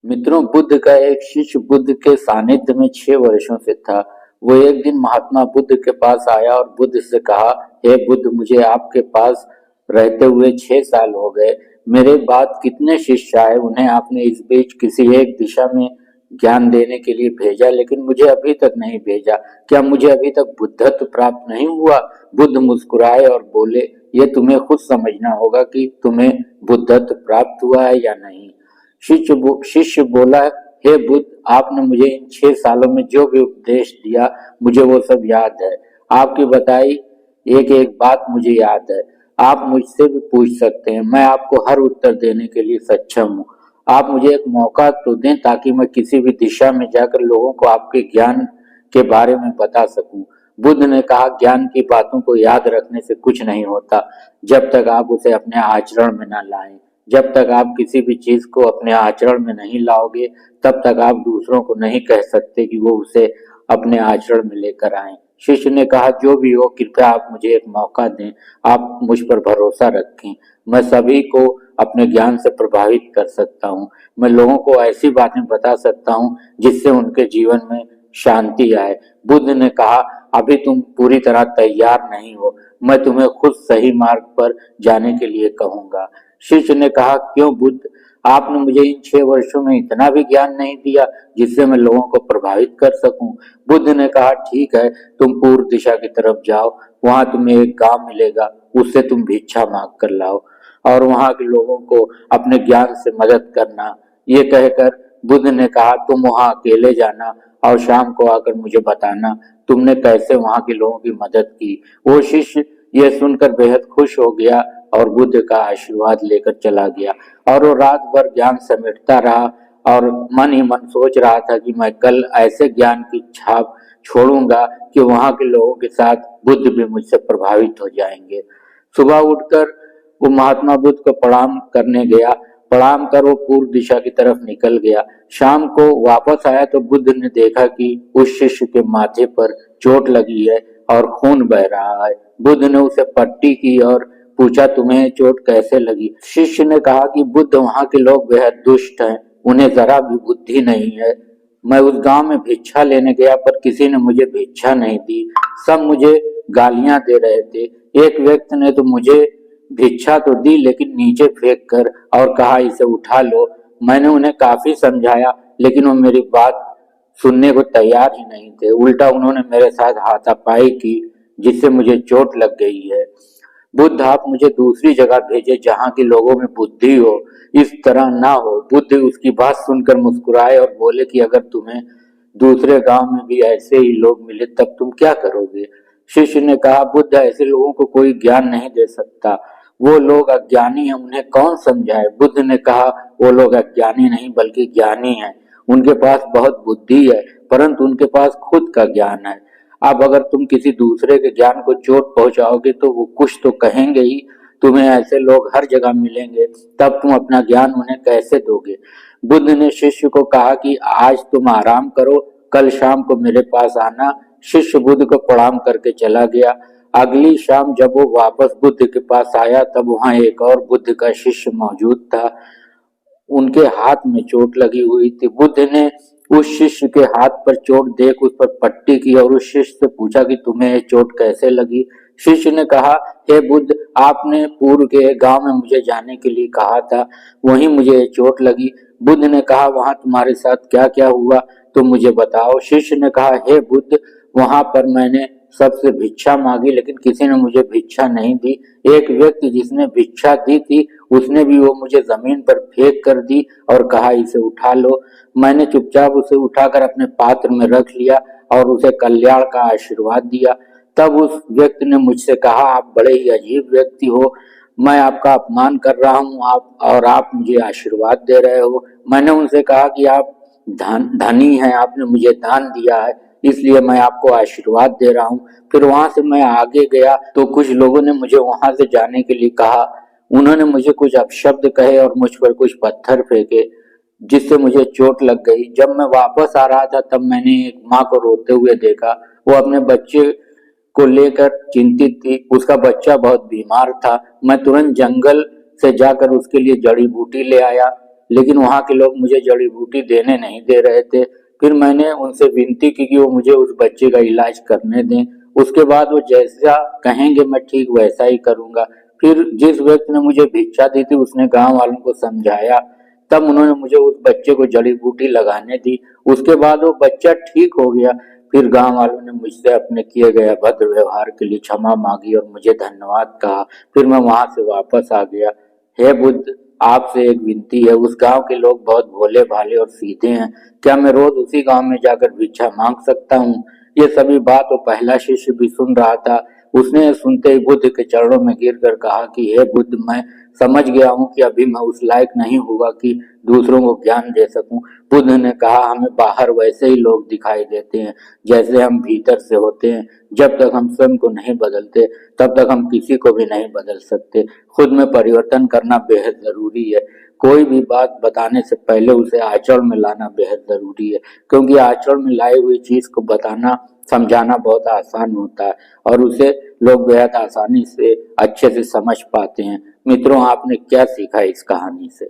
मित्रों, बुद्ध का एक शिष्य बुद्ध के सानिध्य में 6 वर्षों से था। वो एक दिन महात्मा बुद्ध के पास आया और बुद्ध से कहा, हे बुद्ध, मुझे आपके पास रहते हुए 6 साल हो गए। मेरे बाद कितने शिष्य आए, उन्हें आपने इस बीच किसी एक दिशा में ज्ञान देने के लिए भेजा, लेकिन मुझे अभी तक नहीं भेजा। क्या मुझे अभी तक बुद्धत्व प्राप्त नहीं हुआ? बुद्ध मुस्कुराए और बोले, ये तुम्हें खुद समझना होगा कि तुम्हें बुद्धत्व प्राप्त हुआ है या नहीं। शिष्य बोला, हे बुद्ध, आपने मुझे इन 6 सालों में जो भी उपदेश दिया, मुझे वो सब याद है। आपकी बताई एक एक बात मुझे याद है। आप मुझसे भी पूछ सकते हैं, मैं आपको हर उत्तर देने के लिए सक्षम हूँ। आप मुझे एक मौका तो दें ताकि मैं किसी भी दिशा में जाकर लोगों को आपके ज्ञान के बारे में बता सकूं। बुद्ध ने कहा, ज्ञान की बातों को याद रखने से कुछ नहीं होता जब तक आप उसे अपने आचरण में न लाएं। जब तक आप किसी भी चीज को अपने आचरण में नहीं लाओगे, तब तक आप दूसरों को नहीं कह सकते कि वो उसे अपने आचरण में लेकर आए। शिष्य ने कहा, जो भी हो, कृपया आप मुझे एक मौका दें। आप मुझ पर भरोसा रखें। मैं सभी को अपने ज्ञान से प्रभावित कर सकता हूँ। मैं लोगों को ऐसी बातें बता सकता हूँ जिससे उनके जीवन में शांति आए। बुद्ध ने कहा, अभी तुम पूरी तरह तैयार नहीं हो। मैं तुम्हें खुद सही मार्ग पर जाने के लिए कहूंगा। शिष्य ने कहा, क्यों बुद्ध, आपने मुझे इन 6 वर्षों में इतना भी ज्ञान नहीं दिया जिससे मैं लोगों को प्रभावित कर सकूं। बुद्ध ने कहा, ठीक है, तुम पूर्व दिशा की तरफ जाओ। वहां तुम्हें एक गांव मिलेगा, उससे तुम भिक्षा मांग कर लाओ और वहां के लोगों को अपने ज्ञान से मदद करना। ये कहकर बुद्ध ने कहा, तुम वहां अकेले जाना और शाम को आकर मुझे बताना तुमने कैसे वहां के लोगों की मदद की। वो शिष्य यह सुनकर बेहद खुश हो गया और बुद्ध का आशीर्वाद लेकर चला गया। और वो रात भर ज्ञान समेटता रहा और मन ही मन सोच रहा था कि मैं कल ऐसे ज्ञान की छाप छोड़ूंगा कि वहां के लोगों के साथ बुद्ध भी मुझसे प्रभावित हो जाएंगे। सुबह उठकर वो महात्मा बुद्ध को प्रणाम करने गया। प्रणाम कर वो पूर्व दिशा की तरफ निकल गया। शाम को वापस आया तो बुद्ध ने देखा कि उस शिष्य के माथे पर चोट लगी है और खून बह रहा है। बुद्ध ने उसे पट्टी की और पूछा, तुम्हें चोट कैसे लगी? शिष्य ने कहा कि बुद्ध, वहां के लोग बेहद दुष्ट हैं, उन्हें जरा भी बुद्धि नहीं है। मैं उस गांव में भिक्षा लेने गया पर किसी ने मुझे भिक्षा नहीं दी। सब मुझे गालियां दे रहे थे। एक व्यक्ति ने तो मुझे भिक्षा तो दी लेकिन नीचे फेंक कर और कहा, इसे उठा लो। मैंने उन्हें काफी समझाया लेकिन वो मेरी बात सुनने को तैयार ही नहीं थे। उल्टा उन्होंने मेरे साथ हाथापाई की जिससे मुझे चोट लग गई है। बुद्ध, आप मुझे दूसरी जगह भेजे जहाँ के लोगों में बुद्धि हो, इस तरह ना हो। बुद्ध उसकी बात सुनकर मुस्कुराए और बोले कि अगर तुम्हें दूसरे गांव में भी ऐसे ही लोग मिले तब तुम क्या करोगे? शिष्य ने कहा, बुद्ध, ऐसे लोगों को कोई ज्ञान नहीं दे सकता। वो लोग अज्ञानी हैं, उन्हें कौन समझाए? बुद्ध ने कहा, वो लोग अज्ञानी नहीं बल्कि ज्ञानी हैं। उनके पास बहुत बुद्धि है परंतु उनके पास खुद का ज्ञान है। अब अगर तुम किसी दूसरे के ज्ञान को चोट पहुंचाओगे तो वो कुछ तो कहेंगे ही। तुम्हें ऐसे लोग हर जगह मिलेंगे, तब तुम अपना ज्ञान उन्हें कैसे दोगे? बुद्ध ने शिष्य को कहा कि आज तुम आराम करो, कल शाम को मेरे पास आना। शिष्य बुद्ध को प्रणाम करके चला गया। अगली शाम जब वो वापस बुद्ध के पास आया तब वहां एक और बुद्ध का शिष्य मौजूद था। उनके हाथ में चोट लगी हुई थी। बुद्ध ने उस शिष्य के हाथ पर चोट देख उस पर पट्टी की और उस शिष्य से पूछा कि तुम्हें ये चोट कैसे लगी? शिष्य ने कहा, हे बुद्ध, आपने पूर्व के गांव में मुझे जाने के लिए कहा था, वहीं मुझे ये चोट लगी। बुद्ध ने कहा, वहां तुम्हारे साथ क्या क्या हुआ तुम मुझे बताओ। शिष्य ने कहा, हे बुद्ध, वहां पर मैंने सबसे भिक्षा मांगी लेकिन किसी ने मुझे भिक्षा नहीं दी। एक व्यक्ति जिसने भिक्षा दी थी उसने भी वो मुझे जमीन पर फेंक कर दी और कहा, इसे उठा लो। मैंने चुपचाप उसे उठाकर अपने पात्र में रख लिया और उसे कल्याण का आशीर्वाद दिया। तब उस व्यक्ति ने मुझसे कहा, आप बड़े ही अजीब व्यक्ति हो, मैं आपका अपमान कर रहा हूँ आप मुझे आशीर्वाद दे रहे हो। मैंने उनसे कहा कि आप धनी हैं, आपने मुझे दान दिया है इसलिए मैं आपको आशीर्वाद दे रहा हूँ। फिर वहां से मैं आगे गया तो कुछ लोगों ने मुझे वहां से जाने के लिए कहा। उन्होंने मुझे कुछ अपशब्द कहे और मुझ पर कुछ पत्थर फेंके जिससे मुझे चोट लग गई। जब मैं वापस आ रहा था तब मैंने एक माँ को रोते हुए देखा। वो अपने बच्चे को लेकर चिंतित थी। उसका बच्चा बहुत बीमार था। मैं तुरंत जंगल से जाकर उसके लिए जड़ी बूटी ले आया। लेकिन वहाँ के लोग मुझे जड़ी बूटी देने नहीं दे रहे थे। फिर मैंने उनसे विनती की कि वो मुझे उस बच्चे का इलाज करने दें। उसके बाद वो जैसा कहेंगे मैं ठीक वैसा ही करूँगा। फिर जिस व्यक्ति ने मुझे भिक्षा दी थी उसने गाँव वालों को समझाया, तब उन्होंने मुझे उस बच्चे को जड़ी बूटी लगाने दी। उसके बाद वो बच्चा ठीक हो गया। फिर गाँव वालों ने मुझसे अपने किए गए अभद्र व्यवहार के लिए क्षमा मांगी और मुझे धन्यवाद कहा। फिर मैं वहाँ से वापस आ गया। हे बुद्ध, आपसे एक विनती है, उस गांव के लोग बहुत भोले भाले और सीधे हैं, क्या मैं रोज उसी गांव में जाकर भिक्षा मांग सकता हूँ? ये सभी बात वो पहला शिष्य भी सुन रहा था। उसने सुनते ही बुद्ध के चरणों में गिरकर कहा कि हे बुद्ध, मैं समझ गया हूँ कि अभी मैं उस लायक नहीं होगा कि दूसरों को ज्ञान दे सकूं। बुद्ध ने कहा, हमें बाहर वैसे ही लोग दिखाई देते हैं जैसे हम भीतर से होते हैं। जब तक हम स्वयं को नहीं बदलते तब तक हम किसी को भी नहीं बदल सकते। खुद में परिवर्तन करना बेहद जरूरी है। कोई भी बात बताने से पहले उसे आचरण में लाना बेहद जरूरी है, क्योंकि आचरण में लाई हुई चीज को बताना समझाना बहुत आसान होता है और उसे लोग बेहद आसानी से अच्छे से समझ पाते हैं। मित्रों, आपने क्या सीखा इस कहानी से?